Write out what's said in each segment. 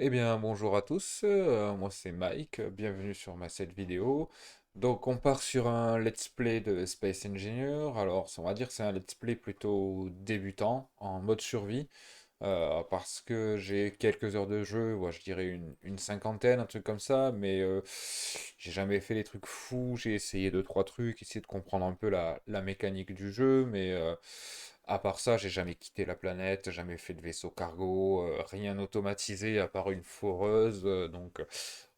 Eh bien, bonjour à tous, moi c'est Mike, bienvenue sur ma cette vidéo. Donc on part sur un let's play de Space Engineer. Alors on va dire que c'est un let's play plutôt débutant, en mode survie, parce que j'ai quelques heures de jeu, ouais, je dirais une cinquantaine, un truc comme ça, mais j'ai jamais fait des trucs fous, j'ai essayé deux, trois trucs, essayé de comprendre un peu la mécanique du jeu, mais à part ça, j'ai jamais quitté la planète, jamais fait de vaisseau cargo, rien automatisé à part une foreuse. Donc,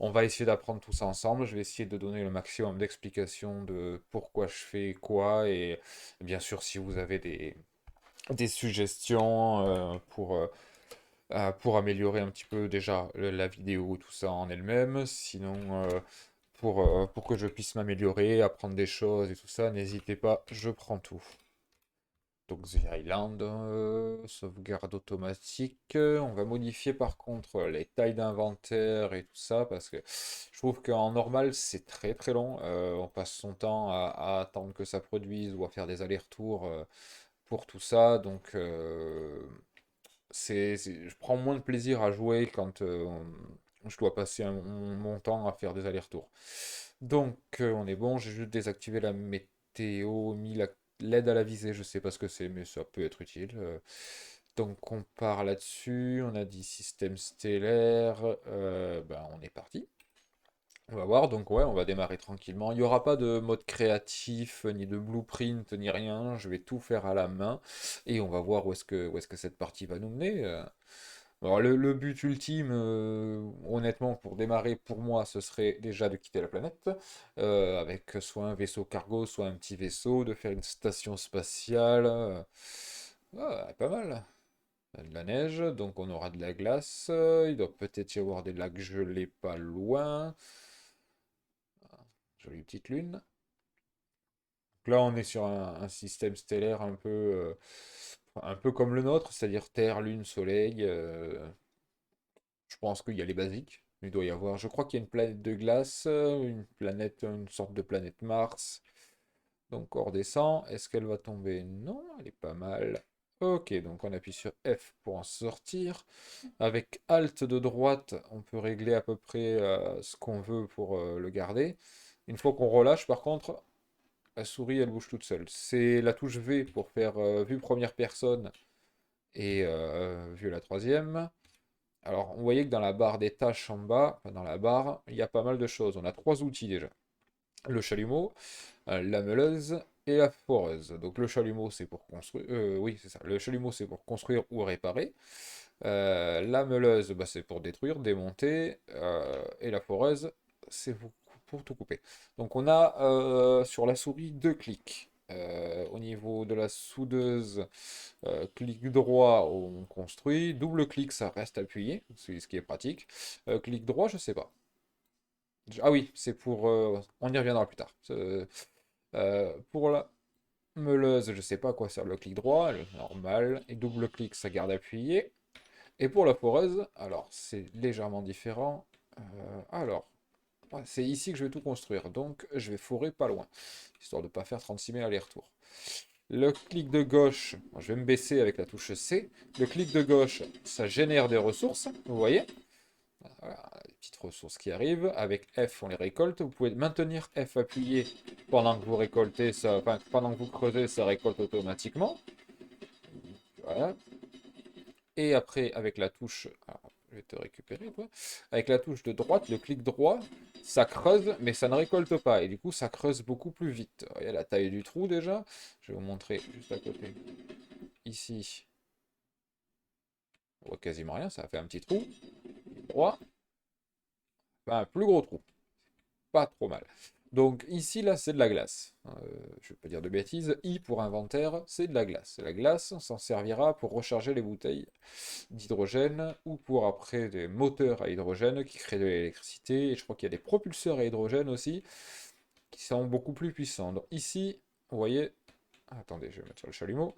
on va essayer d'apprendre tout ça ensemble. Je vais essayer de donner le maximum d'explications de pourquoi je fais quoi. Et bien sûr, si vous avez des suggestions pour améliorer un petit peu déjà la vidéo, tout ça en elle-même. Sinon, pour que je puisse m'améliorer, apprendre des choses et tout ça, n'hésitez pas, je prends tout. Donc The Island, sauvegarde automatique. On va modifier par contre les tailles d'inventaire et tout ça parce que je trouve qu'en normal c'est très très long. On passe son temps à attendre que ça produise ou à faire des allers-retours pour tout ça. Donc je prends moins de plaisir à jouer quand je dois passer mon temps à faire des allers-retours. Donc on est bon, j'ai juste désactivé la météo, mis l'aide à la visée, je sais pas ce que c'est, mais ça peut être utile. Donc on part là-dessus, on a dit système stellaire, ben on est parti. On va voir, donc ouais, on va démarrer tranquillement. Il n'y aura pas de mode créatif, ni de blueprint, ni rien. Je vais tout faire à la main et on va voir où est-ce que cette partie va nous mener. Alors le but ultime, honnêtement, pour démarrer, pour moi, ce serait déjà de quitter la planète, avec soit un vaisseau cargo, soit un petit vaisseau, de faire une station spatiale. Ouais, pas mal. De la neige, donc on aura de la glace. Il doit peut-être y avoir des lacs gelés pas loin. Jolie petite lune. Donc là, on est sur un système stellaire un peu comme le nôtre, c'est-à-dire Terre, Lune, Soleil. Je pense qu'il y a les basiques. Il doit y avoir, je crois qu'il y a une planète de glace, une planète, une sorte de planète Mars. Donc on redescend. Est-ce qu'elle va tomber? Non, elle est pas mal. Ok, donc on appuie sur F pour en sortir. Avec Alt de droite, on peut régler à peu près ce qu'on veut pour le garder. Une fois qu'on relâche, par contre, la souris, elle bouge toute seule. C'est la touche V pour faire vue première personne et vue la troisième. Alors, vous voyez que dans la barre des tâches en bas, enfin, dans la barre, il y a pas mal de choses. On a trois outils déjà. Le chalumeau, la meuleuse et la foreuse. Donc le chalumeau, c'est pour construire. Oui, c'est ça. Le chalumeau, c'est pour construire ou réparer. La meuleuse, bah, c'est pour détruire, démonter. Et la foreuse, c'est pour tout couper. Donc on a sur la souris deux clics. Au niveau de la soudeuse, clic droit, on construit. Double clic, ça reste appuyé, ce qui est pratique. Clic droit, je sais pas. Ah oui, c'est pour. On y reviendra plus tard. Pour la meuleuse, je sais pas à quoi sert le clic droit, le normal. Et double clic, ça garde appuyé. Et pour la foreuse, alors c'est légèrement différent. Alors, ouais, c'est ici que je vais tout construire, donc je vais forer pas loin, histoire de ne pas faire 36 000 allers-retours. Le clic de gauche, je vais me baisser avec la touche C. Le clic de gauche, ça génère des ressources, vous voyez. Voilà, les petites ressources qui arrivent. Avec F, on les récolte. Vous pouvez maintenir F appuyé pendant que vous récoltez ça, enfin, pendant que vous creusez, ça récolte automatiquement. Voilà. Et après, avec la touche, alors, je vais te récupérer, toi. Avec la touche de droite, le clic droit, ça creuse, mais ça ne récolte pas. Et du coup, ça creuse beaucoup plus vite. Vous voyez la taille du trou déjà. Je vais vous montrer juste à côté. Ici, on voit quasiment rien, ça a fait un petit trou. Droit, enfin, un plus gros trou. Pas trop mal. Donc ici, là, c'est de la glace. Je ne vais pas dire de bêtises. I pour inventaire, c'est de la glace. La glace, on s'en servira pour recharger les bouteilles d'hydrogène ou pour après des moteurs à hydrogène qui créent de l'électricité. Et je crois qu'il y a des propulseurs à hydrogène aussi qui sont beaucoup plus puissants. Donc ici, vous voyez, attendez, je vais mettre sur le chalumeau.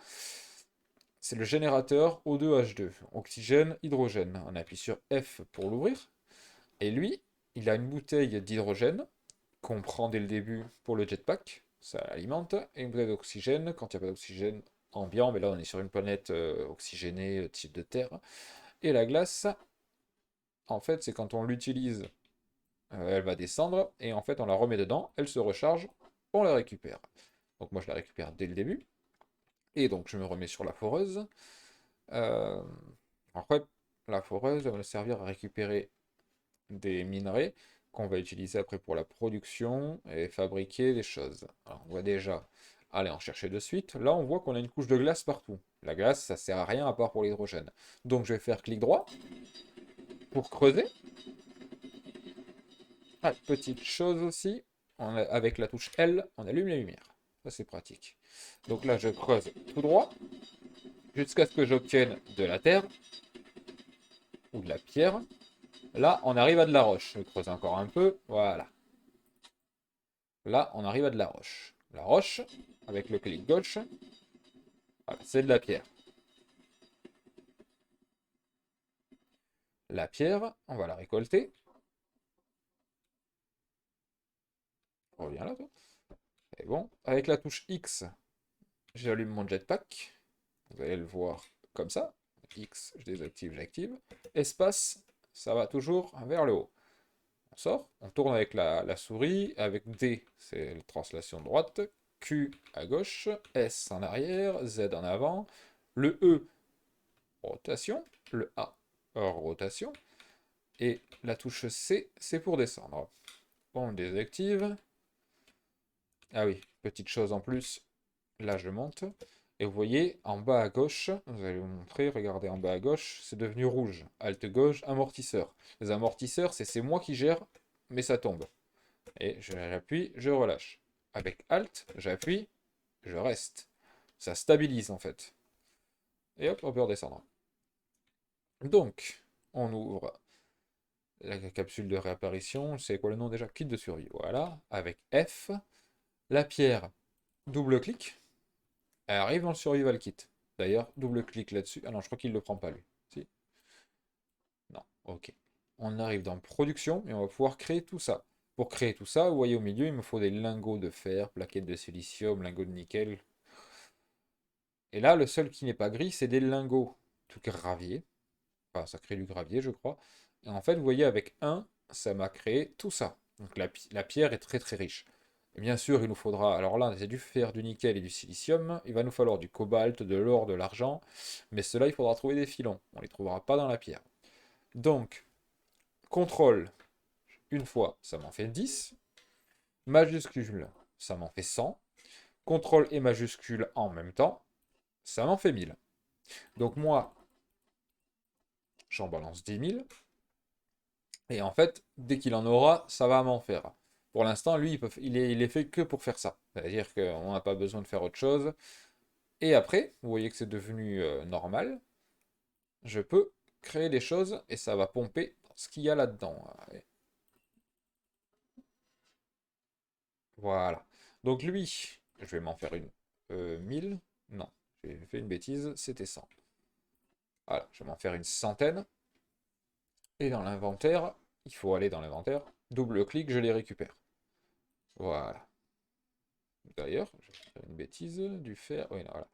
C'est le générateur O2H2, oxygène, hydrogène. On appuie sur F pour l'ouvrir. Et lui, il a une bouteille d'hydrogène qu'on prend dès le début pour le jetpack. Ça alimente. Et une bouteille d'oxygène quand il n'y a pas d'oxygène ambiant. Mais là, on est sur une planète oxygénée type de Terre. Et la glace, en fait, c'est quand on l'utilise, elle va descendre, et en fait, on la remet dedans, elle se recharge, on la récupère. Donc moi, je la récupère dès le début. Et donc, je me remets sur la foreuse. Euh, En fait, la foreuse va nous servir à récupérer des minerais qu'on va utiliser après pour la production et fabriquer des choses. Alors, on va déjà aller en chercher de suite. Là, on voit qu'on a une couche de glace partout. La glace, ça sert à rien à part pour l'hydrogène. Donc, je vais faire clic droit pour creuser. Ah, petite chose aussi, avec la touche L, on allume la lumière. Ça, c'est pratique. Donc là, je creuse tout droit jusqu'à ce que j'obtienne de la terre ou de la pierre. Là, on arrive à de la roche. Je creuse encore un peu. Voilà. Là, on arrive à de la roche. La roche, avec le clic gauche, voilà, c'est de la pierre. La pierre, on va la récolter. Reviens là, toi. C'est bon. Avec la touche X, j'allume mon jetpack. Vous allez le voir comme ça. X, je désactive, j'active. Espace, ça va toujours vers le haut. On sort, on tourne avec la souris. Avec D, c'est la translation droite. Q à gauche. S en arrière. Z en avant. Le E, rotation. Le A, hors rotation. Et la touche C, c'est pour descendre. On le désactive. Ah oui, petite chose en plus. Là, je monte. Et vous voyez, en bas à gauche, vous allez vous montrer, regardez en bas à gauche, c'est devenu rouge. Alt gauche, amortisseur. Les amortisseurs, c'est moi qui gère, mais ça tombe. Et j'appuie, je relâche. Avec Alt, j'appuie, je reste. Ça stabilise en fait. Et hop, on peut redescendre. Donc, on ouvre la capsule de réapparition. C'est quoi le nom déjà? Kit de survie. Voilà. Avec F. La pierre, double-clic. Elle arrive dans le survival kit. D'ailleurs, double-clic là-dessus. Ah non, je crois qu'il ne le prend pas lui. Si? Non, ok. On arrive dans production et on va pouvoir créer tout ça. Pour créer tout ça, vous voyez au milieu, il me faut des lingots de fer, plaquettes de silicium, lingots de nickel. Et là, le seul qui n'est pas gris, c'est des lingots de gravier. Enfin, ça crée du gravier, je crois. Et en fait, vous voyez, avec un, ça m'a créé tout ça. Donc la pierre est très très riche. Et bien sûr, il nous faudra, alors là, c'est du fer, du nickel et du silicium. Il va nous falloir du cobalt, de l'or, de l'argent. Mais cela, il faudra trouver des filons. On ne les trouvera pas dans la pierre. Donc, contrôle, une fois, ça m'en fait 10. Majuscule, ça m'en fait 100. Contrôle et majuscule en même temps, ça m'en fait 1000. Donc moi, j'en balance 10 000. Et en fait, dès qu'il en aura, ça va m'en faire. Pour l'instant, lui, il est fait que pour faire ça. C'est-à-dire qu'on n'a pas besoin de faire autre chose. Et après, vous voyez que c'est devenu normal. Je peux créer des choses et ça va pomper ce qu'il y a là-dedans. Voilà. Donc lui, je vais m'en faire une. 1000? Non, j'ai fait une bêtise, c'était 100. Voilà, je vais m'en faire une centaine. Et dans l'inventaire, il faut aller dans l'inventaire. Double-clic, je les récupère. Voilà. D'ailleurs, je vais faire une bêtise, du fer. Oui, non, voilà.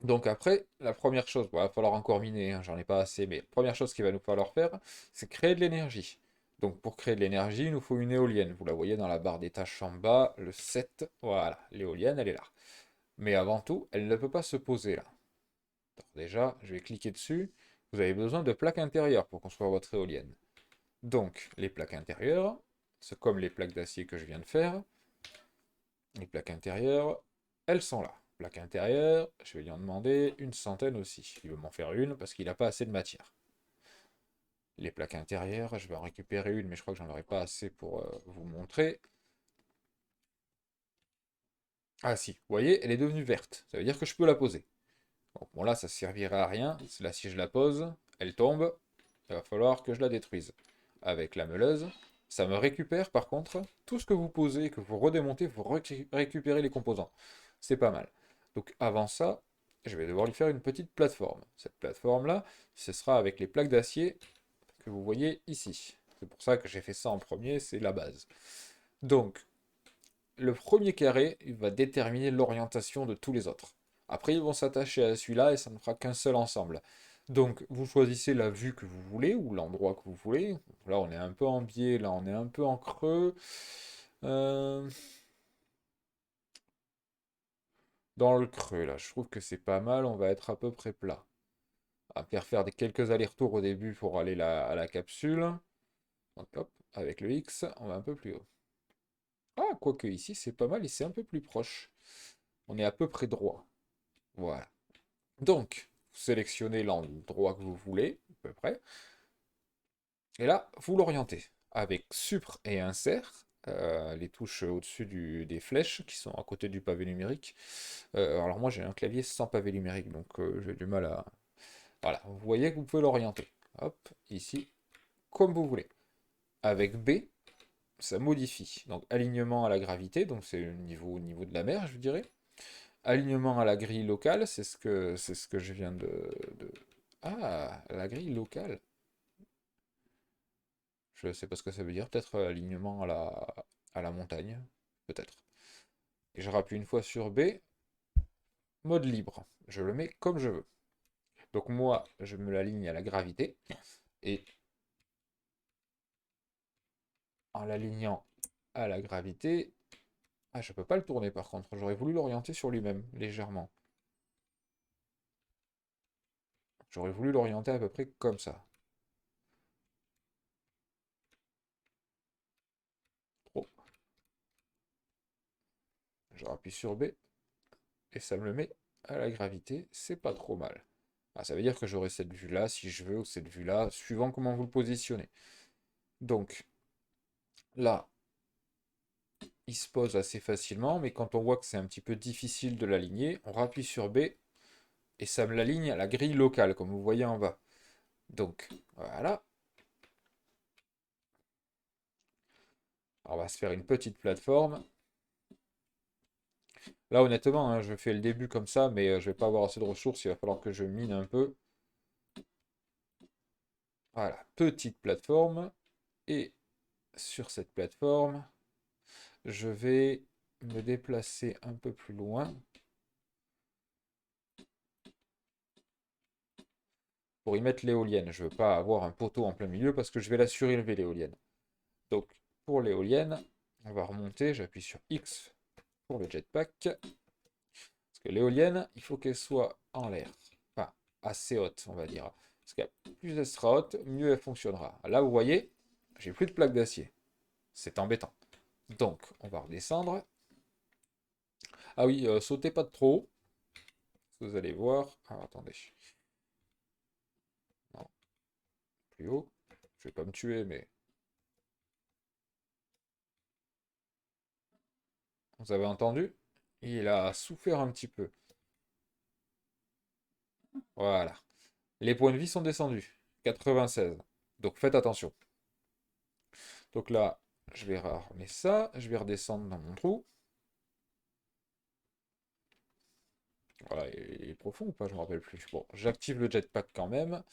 Donc après, la première chose, bon, il va falloir encore miner, hein, j'en ai pas assez, mais la première chose qu'il va nous falloir faire, c'est créer de l'énergie. Donc pour créer de l'énergie, il nous faut une éolienne. Vous la voyez dans la barre des tâches en bas, le 7. Voilà, l'éolienne, elle est là. Mais avant tout, elle ne peut pas se poser là. Alors déjà, je vais cliquer dessus. Vous avez besoin de plaques intérieures pour construire votre éolienne. Donc, les plaques intérieures, c'est comme les plaques d'acier que je viens de faire. Les plaques intérieures, elles sont là. Plaque intérieure, je vais lui en demander une centaine aussi. Il veut m'en faire une parce qu'il n'a pas assez de matière. Les plaques intérieures, je vais en récupérer une, mais je crois que j'en aurai pas assez pour vous montrer. Ah si, vous voyez, elle est devenue verte. Ça veut dire que je peux la poser. Donc bon là, ça servira à rien. Là, si je la pose, elle tombe. Il va falloir que je la détruise. Avec la meuleuse, ça me récupère par contre tout ce que vous posez, que vous redémontez, vous récupérez les composants. C'est pas mal. Donc avant ça, je vais devoir lui faire une petite plateforme. Cette plateforme-là, ce sera avec les plaques d'acier que vous voyez ici. C'est pour ça que j'ai fait ça en premier, c'est la base. Donc, le premier carré, il va déterminer l'orientation de tous les autres. Après, ils vont s'attacher à celui-là et ça ne fera qu'un seul ensemble. Donc, vous choisissez la vue que vous voulez ou l'endroit que vous voulez. Là, on est un peu en biais, là, on est un peu en creux. Euh, Dans le creux, là, je trouve que c'est pas mal. On va être à peu près plat. On va faire quelques allers-retours au début pour aller à la capsule. Donc, hop, avec le X, on va un peu plus haut. Ah, quoique ici, c'est pas mal et c'est un peu plus proche. On est à peu près droit. Voilà. Donc, vous sélectionnez l'endroit que vous voulez, à peu près. Et là, vous l'orientez avec Supr et Insert, les touches au-dessus des flèches qui sont à côté du pavé numérique. Alors moi, j'ai un clavier sans pavé numérique, donc j'ai du mal à... Voilà, vous voyez que vous pouvez l'orienter. Hop, ici, comme vous voulez. Avec B, ça modifie. Donc alignement à la gravité, donc c'est au niveau de la mer, je dirais. Alignement à la grille locale, c'est ce que je viens de... Ah, la grille locale. Je sais pas ce que ça veut dire. Peut-être alignement à la montagne. Peut-être. Et je rappuie une fois sur B. Mode libre. Je le mets comme je veux. Donc moi, je me l'aligne à la gravité. Et en l'alignant à la gravité... Ah, je peux pas le tourner par contre. J'aurais voulu l'orienter sur lui-même, légèrement. J'aurais voulu l'orienter à peu près comme ça. Trop. Je rappuie sur B. Et ça me le met à la gravité. C'est pas trop mal. Ah, ça veut dire que j'aurai cette vue-là, si je veux, ou cette vue-là, suivant comment vous le positionnez. Donc, là, il se pose assez facilement, mais quand on voit que c'est un petit peu difficile de l'aligner, on rappuie sur B et ça me l'aligne à la grille locale, comme vous voyez en bas. Donc, voilà. Alors, on va se faire une petite plateforme. Là, honnêtement, hein, je fais le début comme ça, mais je vais pas avoir assez de ressources, il va falloir que je mine un peu. Voilà, petite plateforme. Et sur cette plateforme, je vais me déplacer un peu plus loin pour y mettre l'éolienne. Je ne veux pas avoir un poteau en plein milieu parce que je vais la surélever, l'éolienne. Donc, pour l'éolienne, on va remonter, j'appuie sur X pour le jetpack. Parce que l'éolienne, il faut qu'elle soit en l'air. Enfin, assez haute, on va dire. Parce que plus elle sera haute, mieux elle fonctionnera. Là, vous voyez, j'ai plus de plaque d'acier. C'est embêtant. Donc, on va redescendre. Ah oui, sautez pas de trop. Vous allez voir. Alors, attendez. Non, plus haut. Je vais pas me tuer, mais... Vous avez entendu? Il a souffert un petit peu. Voilà. Les points de vie sont descendus. 96. Donc faites attention. Donc là, je vais ramener ça. Je vais redescendre dans mon trou. Voilà, il est profond ou pas? Je me rappelle plus. Bon, j'active le jetpack quand même.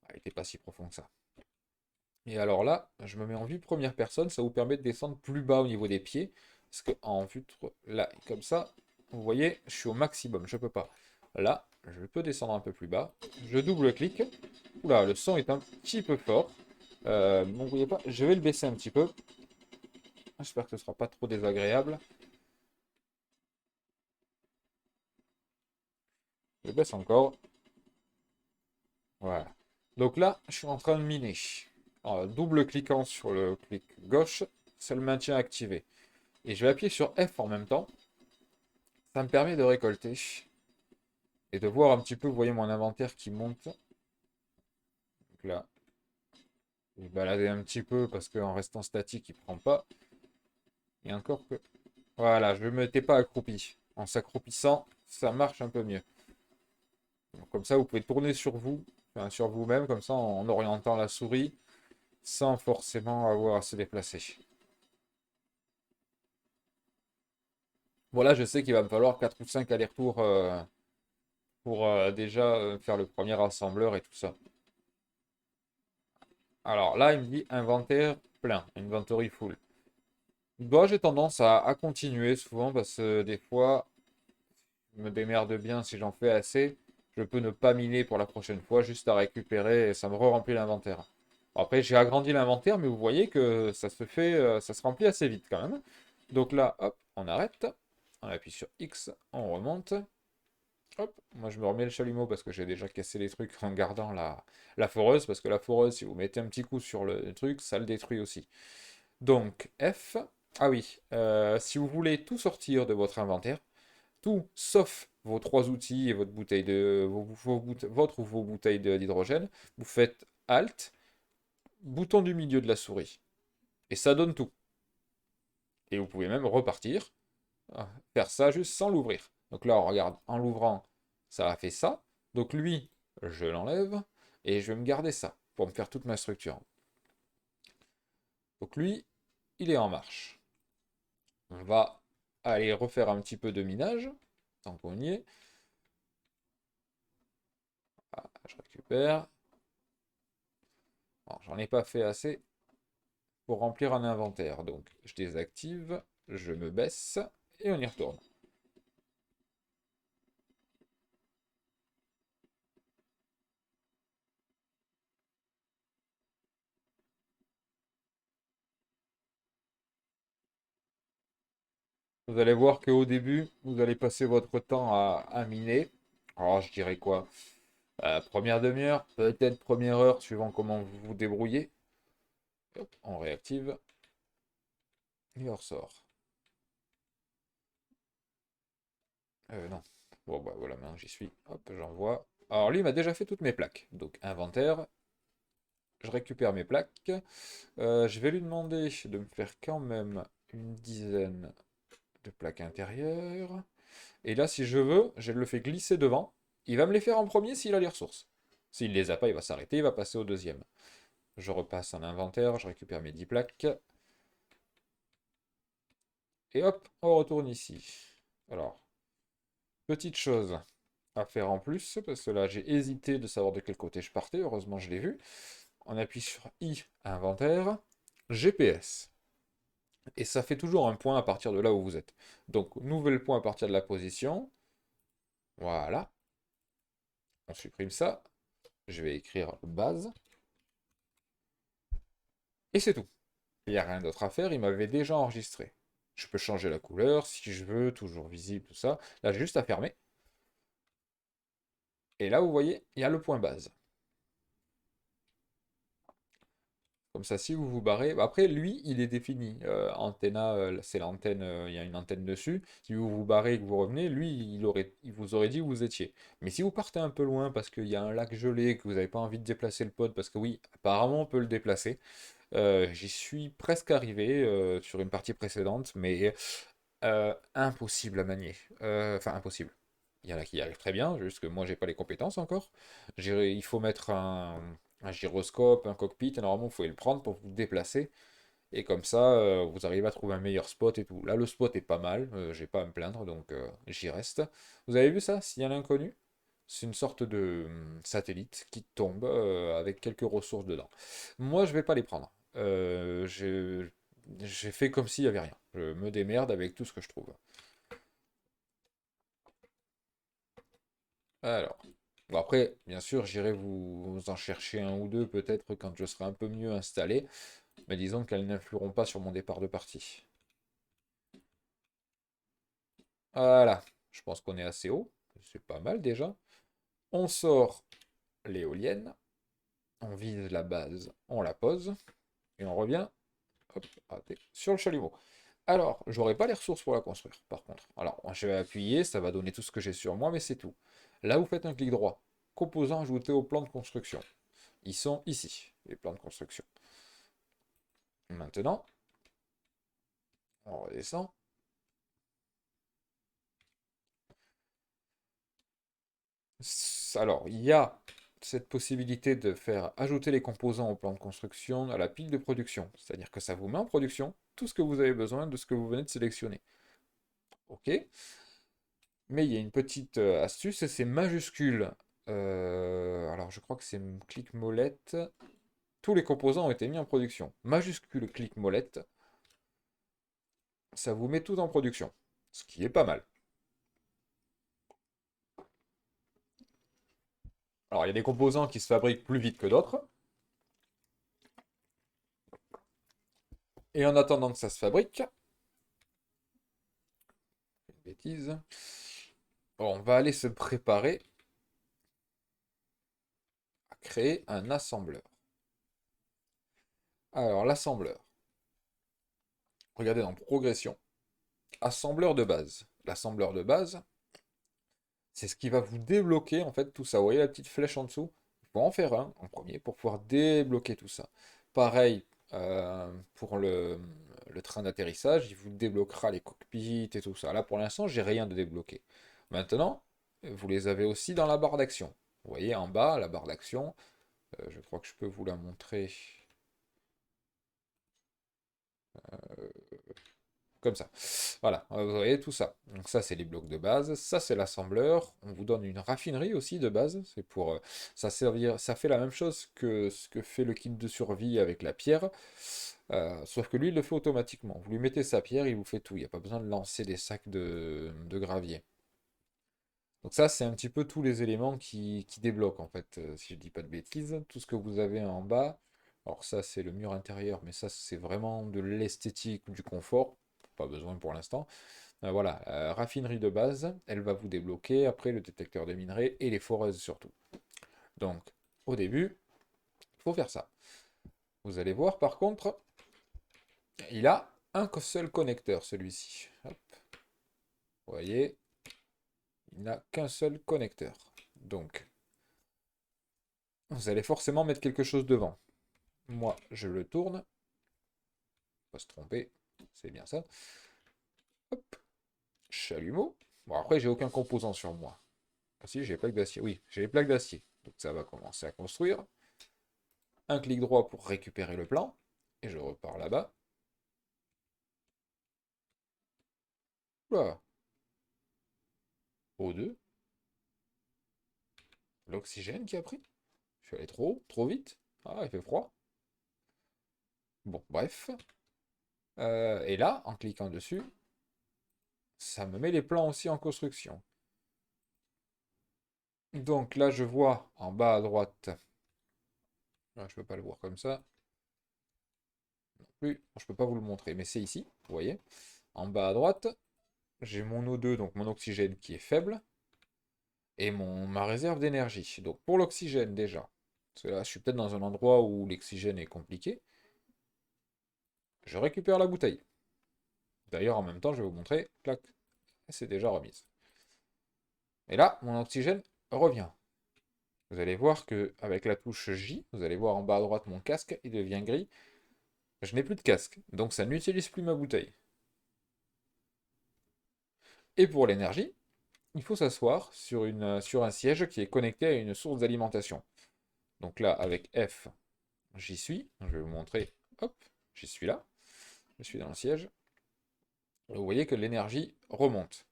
Ah, il n'était pas si profond que ça. Et alors là, je me mets en vue première personne. Ça vous permet de descendre plus bas au niveau des pieds. Parce que en vue, là, comme ça, vous voyez, je suis au maximum. Je peux pas. Là, je peux descendre un peu plus bas. Je double-clique. Oula, le son est un petit peu fort. Bon, vous voyez pas, je vais le baisser un petit peu. J'espère que ce sera pas trop désagréable. Je baisse encore. Voilà. Donc là, je suis en train de miner. En double-cliquant sur le clic gauche, c'est le maintien activé. Et je vais appuyer sur F en même temps. Ça me permet de récolter. Et de voir un petit peu, vous voyez mon inventaire qui monte. Donc là, je vais balader un petit peu parce qu'en restant statique, il prend pas. Et encore que... Voilà, je ne m'étais pas accroupi. En s'accroupissant, ça marche un peu mieux. Donc, comme ça, vous pouvez tourner sur vous, enfin, sur vous-même, comme ça, en orientant la souris, sans forcément avoir à se déplacer. Voilà, je sais qu'il va me falloir 4 ou 5 allers-retours pour déjà faire le premier assembleur et tout ça. Alors là, il me dit inventaire plein, inventory full. Bah, j'ai tendance à continuer souvent parce que des fois, je me démerde bien si j'en fais assez. Je peux ne pas miner pour la prochaine fois, juste à récupérer et ça me re-remplit l'inventaire. Après, j'ai agrandi l'inventaire, mais vous voyez que ça se fait, ça se remplit assez vite quand même. Donc là, hop, on arrête. On appuie sur X, on remonte. Hop, moi je me remets le chalumeau parce que j'ai déjà cassé les trucs en gardant la foreuse. Parce que la foreuse, si vous mettez un petit coup sur le truc, ça le détruit aussi. Donc F. Ah oui, si vous voulez tout sortir de votre inventaire, tout sauf vos trois outils et votre bouteille de votre ou vos bouteilles d'hydrogène, vous faites Alt, bouton du milieu de la souris. Et ça donne tout. Et vous pouvez même repartir, faire ça juste sans l'ouvrir. Donc là, on regarde, en l'ouvrant, ça a fait ça. Donc lui, je l'enlève et je vais me garder ça pour me faire toute ma structure. Donc lui, il est en marche. On va aller refaire un petit peu de minage, tant qu'on y est. Ah, je récupère. Bon, j'en ai pas fait assez pour remplir un inventaire. Donc je désactive, je me baisse et on y retourne. Vous allez voir qu'au début, vous allez passer votre temps à miner. Alors je dirais quoi? Première demi-heure, peut-être première heure, suivant comment vous vous débrouillez. Hop, on réactive et on ressort. Non. Bon, bah voilà, maintenant j'y suis. Hop, j'envoie. Alors lui, il m'a déjà fait toutes mes plaques. Donc, inventaire. Je récupère mes plaques. Je vais lui demander de me faire quand même une dizaine de plaques intérieures. Et là, si je veux, je le fais glisser devant. Il va me les faire en premier s'il a les ressources. S'il les a pas, il va s'arrêter, il va passer au deuxième. Je repasse en inventaire, je récupère mes 10 plaques. Et hop, on retourne ici. Alors, petite chose à faire en plus, parce que là j'ai hésité de savoir de quel côté je partais, heureusement je l'ai vu. On appuie sur I, inventaire, GPS. Et ça fait toujours un point à partir de là où vous êtes. Donc, nouvel point à partir de la position. Voilà. On supprime ça. Je vais écrire base. Et c'est tout. Il n'y a rien d'autre à faire, il m'avait déjà enregistré. Je peux changer la couleur si je veux, toujours visible, tout ça. Là, j'ai juste à fermer. Et là, vous voyez, il y a le point base. Comme ça, si vous vous barrez, bah après, lui, il est défini. Antenna, c'est l'antenne, il y a une antenne dessus. Si vous vous barrez et que vous revenez, lui, il vous aurait dit où vous étiez. Mais si vous partez un peu loin parce qu'il y a un lac gelé, que vous n'avez pas envie de déplacer le pod, parce que oui, apparemment, on peut le déplacer. J'y suis presque arrivé sur une partie précédente, mais impossible à manier. Enfin, impossible. Il y en a qui y arrivent très bien, juste que moi j'ai pas les compétences encore. Il faut mettre un gyroscope, un cockpit, et normalement il faut le prendre pour vous déplacer. Et comme ça, vous arrivez à trouver un meilleur spot et tout. Là, le spot est pas mal, j'ai pas à me plaindre, donc j'y reste. Vous avez vu ça, s'il y a l'inconnu? C'est une sorte de satellite qui tombe avec quelques ressources dedans. Moi, je vais pas les prendre. J'ai fait comme s'il y avait rien. Je me démerde avec tout ce que je trouve. Alors, bon après, bien sûr, j'irai vous en chercher un ou deux peut-être quand je serai un peu mieux installé, mais disons qu'elles n'influeront pas sur mon départ de partie. Voilà, je pense qu'on est assez haut, c'est pas mal déjà. On sort l'éolienne, on vise la base, on la pose, et on revient, hop, raté, sur le chalumeau. Alors, j'aurai pas les ressources pour la construire, par contre. Alors, je vais appuyer, ça va donner tout ce que j'ai sur moi, mais c'est tout. Là, vous faites un clic droit. Composants ajoutés au plan de construction. Ils sont ici, les plans de construction. Maintenant, on redescend. Alors, il y a cette possibilité de faire ajouter les composants au plan de construction à la pile de production. C'est-à-dire que ça vous met en production tout ce que vous avez besoin de ce que vous venez de sélectionner. OK? Mais il y a une petite astuce, et c'est majuscule. Alors, je crois que c'est clic molette. Tous les composants ont été mis en production. Majuscule clic molette, ça vous met tout en production. Ce qui est pas mal. Alors, il y a des composants qui se fabriquent plus vite que d'autres. Et en attendant que ça se fabrique, bêtise, on va aller se préparer à créer un assembleur. Alors, l'assembleur. Regardez dans progression. Assembleur de base. L'assembleur de base, c'est ce qui va vous débloquer en fait tout ça. Vous voyez la petite flèche en dessous? Il faut en faire un en premier pour pouvoir débloquer tout ça. Pareil pour le train d'atterrissage, il vous débloquera les cockpits et tout ça. Là pour l'instant, j'ai rien de débloqué. Maintenant, vous les avez aussi dans la barre d'action. Vous voyez en bas, la barre d'action, je crois que je peux vous la montrer comme ça. Voilà, vous voyez tout ça. Donc ça, c'est les blocs de base. Ça, c'est l'assembleur. On vous donne une raffinerie aussi de base. C'est pour ça servir. Ça fait la même chose que ce que fait le kit de survie avec la pierre. Sauf que lui, il le fait automatiquement. Vous lui mettez sa pierre, il vous fait tout. Il n'y a pas besoin de lancer des sacs de gravier. Donc ça, c'est un petit peu tous les éléments qui débloquent, en fait, si je dis pas de bêtises. Tout ce que vous avez en bas, alors ça, c'est le mur intérieur, mais ça, c'est vraiment de l'esthétique, du confort. Pas besoin pour l'instant. Voilà, raffinerie de base, elle va vous débloquer, après le détecteur de minerais et les foreuses surtout. Donc, au début, il faut faire ça. Vous allez voir, par contre, il a un seul connecteur, celui-ci. Hop. Vous voyez, il n'a qu'un seul connecteur. Donc, vous allez forcément mettre quelque chose devant. Moi, je le tourne. Pas se tromper, c'est bien ça. Hop, chalumeau. Bon, après, j'ai aucun composant sur moi. Ah si, j'ai les plaques d'acier. Oui, j'ai les plaques d'acier. Donc ça va commencer à construire. Un clic droit pour récupérer le plan. Et je repars là-bas. Voilà. O2. L'oxygène qui a pris. Je suis allé trop haut, trop vite. Ah, il fait froid. Bon, bref. Et là, en cliquant dessus, ça me met les plans aussi en construction. Donc là, je vois en bas à droite. Là, je peux pas le voir comme ça. Non plus. Je peux pas vous le montrer, mais c'est ici. Vous voyez. En bas à droite, j'ai mon O2, donc mon oxygène qui est faible. Et ma réserve d'énergie. Donc pour l'oxygène déjà. Parce que là, je suis peut-être dans un endroit où l'oxygène est compliqué. Je récupère la bouteille. D'ailleurs, en même temps, je vais vous montrer. Clac. C'est déjà remise. Et là, mon oxygène revient. Vous allez voir que avec la touche J, vous allez voir en bas à droite mon casque, il devient gris. Je n'ai plus de casque, donc ça n'utilise plus ma bouteille. Et pour l'énergie, il faut s'asseoir sur un siège qui est connecté à une source d'alimentation. Donc là, avec F, j'y suis. Je vais vous montrer. Hop, j'y suis là. Je suis dans le siège. Et vous voyez que l'énergie remonte.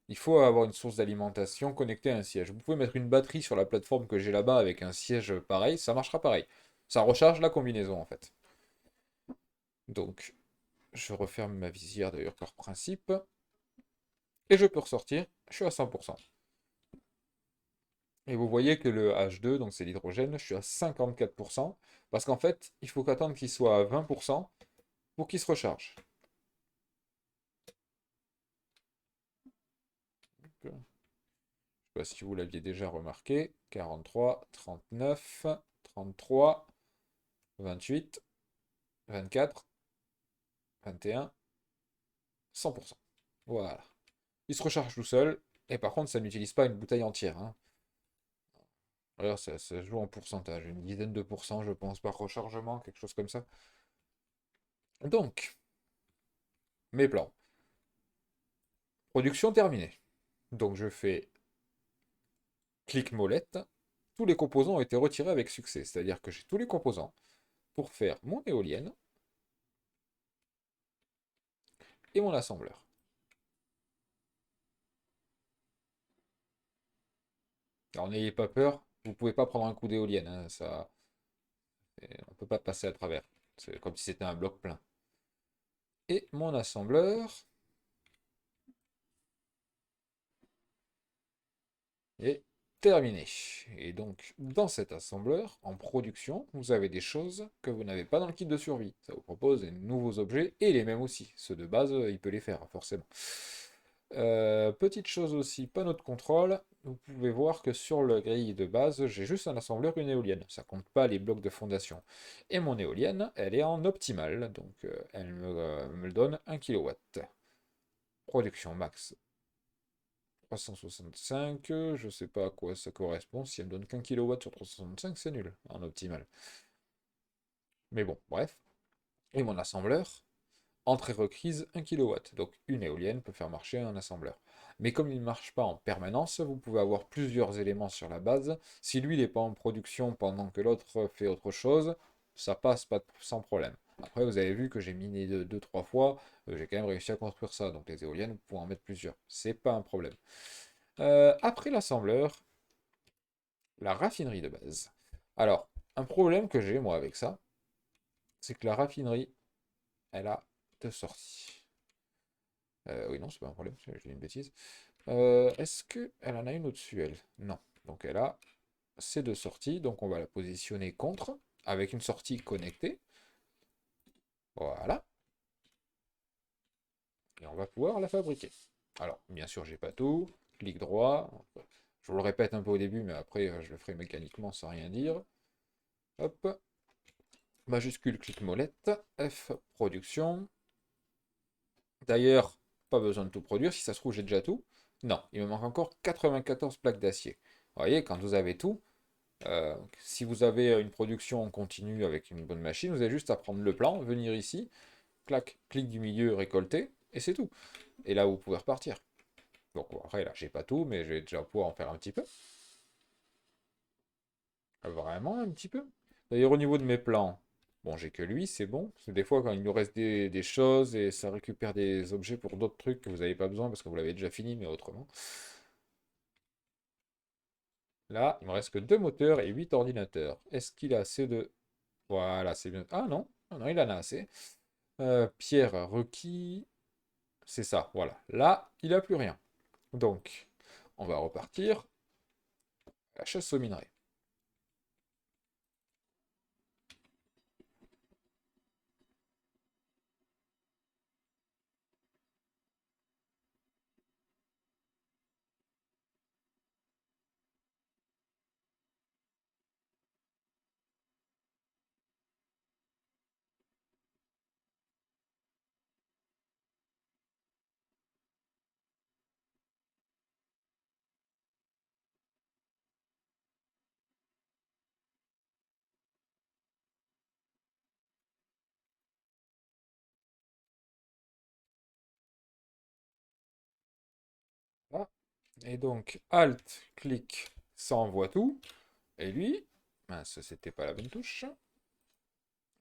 Il faut avoir une source d'alimentation connectée à un siège. Vous pouvez mettre une batterie sur la plateforme que j'ai là-bas avec un siège pareil, ça marchera pareil. Ça recharge la combinaison en fait. Donc, je referme ma visière d'ailleurs par principe. Et je peux ressortir, je suis à 100%. Et vous voyez que le H2, donc c'est l'hydrogène, je suis à 54%. Parce qu'en fait, il faut qu'attendre qu'il soit à 20% pour qu'il se recharge. Je ne sais pas si vous l'aviez déjà remarqué. 43, 39, 33, 28, 24, 21, 100%. Voilà. Il se recharge tout seul. Et par contre, ça n'utilise pas une bouteille entière, hein. Alors, ça joue en pourcentage. Une dizaine de pourcents, je pense, par rechargement, quelque chose comme ça. Donc, mes plans. Production terminée. Donc, je fais clic molette. Tous les composants ont été retirés avec succès. C'est-à-dire que j'ai tous les composants pour faire mon éolienne et mon assembleur. Alors, n'ayez pas peur. Vous pouvez pas prendre un coup d'éolienne, hein, ça, on peut pas passer à travers. C'est comme si c'était un bloc plein. Et mon assembleur. Et terminé. Et donc, dans cet assembleur, en production, vous avez des choses que vous n'avez pas dans le kit de survie. Ça vous propose des nouveaux objets, et les mêmes aussi. Ceux de base, il peut les faire, forcément. Petite chose aussi, panneau de contrôle. Vous pouvez voir que sur le grille de base, j'ai juste un assembleur, une éolienne. Ça compte pas les blocs de fondation. Et mon éolienne, elle est en optimal, donc elle me donne 1 kW. Production max 365, je sais pas à quoi ça correspond. Si elle me donne qu'un kilowatt sur 365, c'est nul en optimal. Mais bon, bref. Et mon assembleur, entrée requise 1 kW. Donc une éolienne peut faire marcher un assembleur. Mais comme il ne marche pas en permanence, vous pouvez avoir plusieurs éléments sur la base. Si lui n'est pas en production pendant que l'autre fait autre chose, ça passe pas sans problème. Après, vous avez vu que j'ai miné 2-3 fois, j'ai quand même réussi à construire ça. Donc les éoliennes, vous pouvez en mettre plusieurs. C'est pas un problème. Après l'assembleur, la raffinerie de base. Alors, un problème que j'ai moi avec ça, c'est que la raffinerie, elle a deux sorties. Oui, non, c'est pas un problème, j'ai dit une bêtise. Est-ce qu'elle en a une au-dessus, elle? Non. Donc elle a ces deux sorties, donc on va la positionner contre, avec une sortie connectée. Voilà. Et on va pouvoir la fabriquer. Alors, bien sûr, j'ai pas tout. Clic droit. Je vous le répète un peu au début, mais après, je le ferai mécaniquement sans rien dire. Hop. Majuscule, clic molette. F, production. D'ailleurs, pas besoin de tout produire. Si ça se trouve, j'ai déjà tout. Non, il me manque encore 94 plaques d'acier. Vous voyez, quand vous avez tout, si vous avez une production en continu avec une bonne machine, vous avez juste à prendre le plan, venir ici, clac, clic du milieu, récolter, et c'est tout. Et là, vous pouvez repartir. Donc bon, après, là, j'ai pas tout, mais je vais déjà pouvoir en faire un petit peu. Vraiment un petit peu. D'ailleurs, au niveau de mes plans, bon, j'ai que lui, c'est bon. Parce que des fois, quand il nous reste des choses et ça récupère des objets pour d'autres trucs que vous n'avez pas besoin parce que vous l'avez déjà fini, mais autrement. Là, il me reste que deux moteurs et 8 ordinateurs. Est-ce qu'il a assez de... Voilà, c'est bien. Ah non, non, non, il en a assez. Pierre requis. C'est ça, voilà. Là, il n'a plus rien. Donc, on va repartir à la chasse aux minerais. Là. Et donc, Alt, clic, ça envoie tout. Et lui, mince, c'était pas la bonne touche.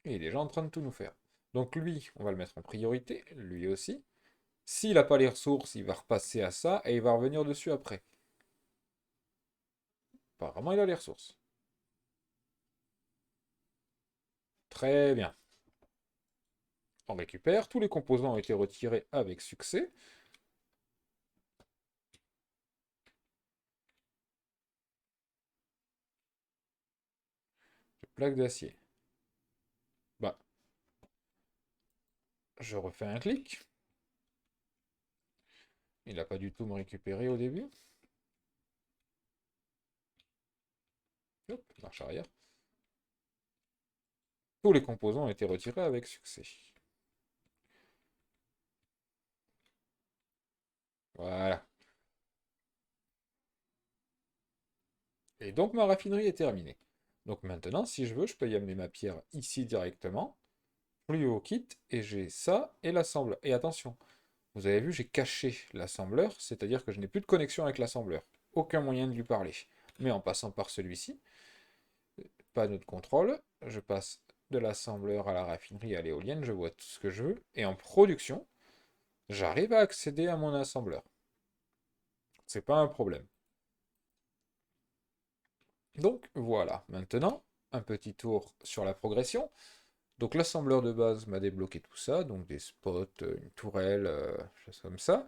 Il est déjà en train de tout nous faire. Donc lui, on va le mettre en priorité, lui aussi. S'il n'a pas les ressources, il va repasser à ça et il va revenir dessus après. Apparemment, il a les ressources. Très bien. On récupère. Tous les composants ont été retirés avec succès. Plaque d'acier. Bah, je refais un clic. Il n'a pas du tout me récupérer au début. Hop, marche arrière. Tous les composants ont été retirés avec succès. Voilà. Et donc ma raffinerie est terminée. Donc maintenant, si je veux, je peux y amener ma pierre ici directement. Plus haut kit, et j'ai ça et l'assembleur. Et attention, vous avez vu, j'ai caché l'assembleur, c'est-à-dire que je n'ai plus de connexion avec l'assembleur. Aucun moyen de lui parler. Mais en passant par celui-ci, panneau de contrôle, je passe de l'assembleur à la raffinerie à l'éolienne, je vois tout ce que je veux, et en production, j'arrive à accéder à mon assembleur. C'est pas un problème. Donc voilà, maintenant, un petit tour sur la progression. Donc l'assembleur de base m'a débloqué tout ça, donc des spots, une tourelle, choses comme ça.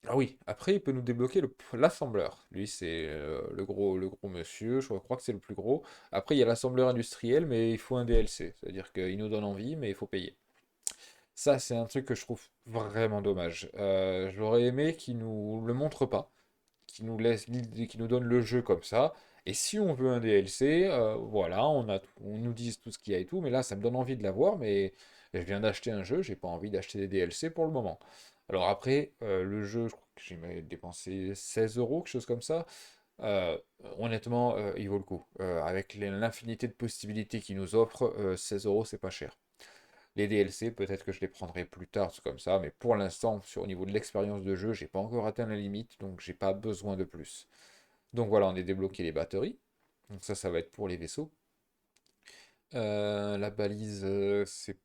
Ah oui, après, il peut nous débloquer l'assembleur. Lui, c'est le gros monsieur, je crois que c'est le plus gros. Après, il y a l'assembleur industriel, mais il faut un DLC. C'est-à-dire qu'il nous donne envie, mais il faut payer. Ça, c'est un truc que je trouve vraiment dommage. J'aurais aimé qu'il nous le montre pas, qu'il nous donne le jeu comme ça. Et si on veut un DLC, voilà, on nous dit tout ce qu'il y a et tout, mais là, ça me donne envie de l'avoir, mais je viens d'acheter un jeu, j'ai pas envie d'acheter des DLC pour le moment. Alors après, le jeu, je crois que j'ai dépensé 16 euros, quelque chose comme ça. Euh, Honnêtement, il vaut le coup. Avec l'infinité de possibilités qu'il nous offre, 16 euros, c'est pas cher. Les DLC, peut-être que je les prendrai plus tard, c'est comme ça, mais pour l'instant, au niveau de l'expérience de jeu, j'ai pas encore atteint la limite, donc j'ai pas besoin de plus. Donc voilà, on est débloqué les batteries. Donc ça va être pour les vaisseaux. La balise, c'est.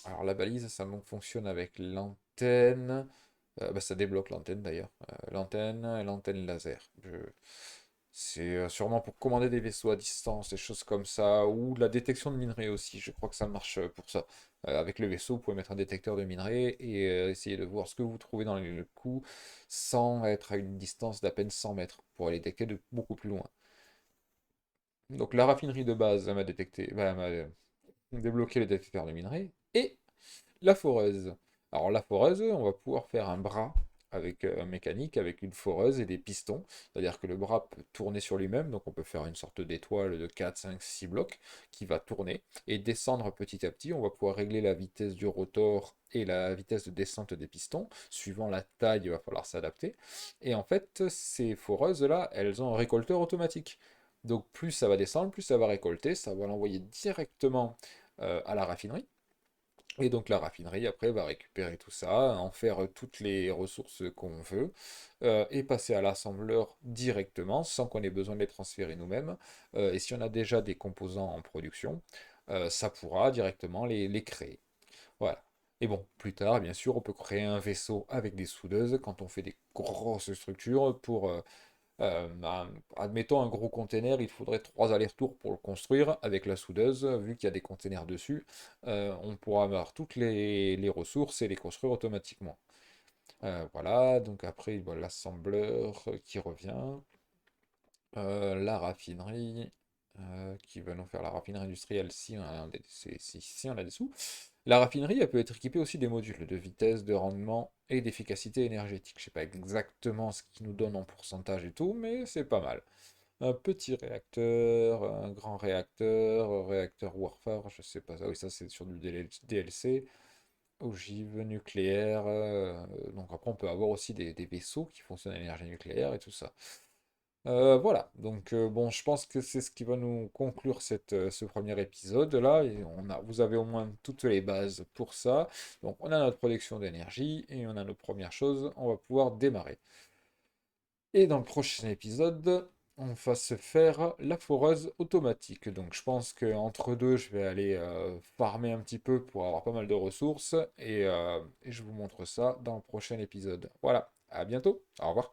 Alors la balise, ça fonctionne avec l'antenne. Bah, ça débloque l'antenne d'ailleurs. L'antenne et l'antenne laser. C'est sûrement pour commander des vaisseaux à distance, des choses comme ça, ou de la détection de minerais aussi. Je crois que ça marche pour ça. Avec le vaisseau, vous pouvez mettre un détecteur de minerais et essayer de voir ce que vous trouvez dans le coup sans être à une distance d'à peine 100 mètres pour aller détecter de beaucoup plus loin. Donc la raffinerie de base m'a détecté, bah, m'a débloqué le détecteur de minerais et la foreuse. Alors la foreuse, on va pouvoir faire un bras avec un mécanique, avec une foreuse et des pistons. C'est-à-dire que le bras peut tourner sur lui-même, donc on peut faire une sorte d'étoile de 4, 5, 6 blocs qui va tourner et descendre petit à petit. On va pouvoir régler la vitesse du rotor et la vitesse de descente des pistons. Suivant la taille, il va falloir s'adapter. Et en fait, ces foreuses-là, elles ont un récolteur automatique. Donc plus ça va descendre, plus ça va récolter, ça va l'envoyer directement à la raffinerie. Et donc la raffinerie, après, va récupérer tout ça, en faire toutes les ressources qu'on veut, et passer à l'assembleur directement, sans qu'on ait besoin de les transférer nous-mêmes. Et si on a déjà des composants en production, ça pourra directement les créer. Voilà. Et bon, plus tard, bien sûr, on peut créer un vaisseau avec des soudeuses quand on fait des grosses structures pour admettons un gros container, il faudrait 3 allers-retours pour le construire avec la soudeuse, vu qu'il y a des containers dessus, on pourra avoir toutes les ressources et les construire automatiquement. Voilà, donc après, voilà, l'assembleur qui revient, la raffinerie, qui va nous faire la raffinerie industrielle si on a si on a des sous. La raffinerie, elle peut être équipée aussi des modules de vitesse, de rendement et d'efficacité énergétique. Je sais pas exactement ce qu'ils nous donne en pourcentage et tout, mais c'est pas mal. Un petit réacteur, un grand réacteur, un réacteur Warfare, je sais pas ça, oui ça c'est sur du DLC, ogive nucléaire, donc après on peut avoir aussi des vaisseaux qui fonctionnent à l'énergie nucléaire et tout ça. Voilà, donc bon, je pense que c'est ce qui va nous conclure ce premier épisode-là, et vous avez au moins toutes les bases pour ça. Donc on a notre production d'énergie, et on a nos premières choses, on va pouvoir démarrer. Et dans le prochain épisode, on va se faire la foreuse automatique. Donc je pense qu'entre deux, je vais aller farmer un petit peu pour avoir pas mal de ressources, et je vous montre ça dans le prochain épisode. Voilà, à bientôt, au revoir.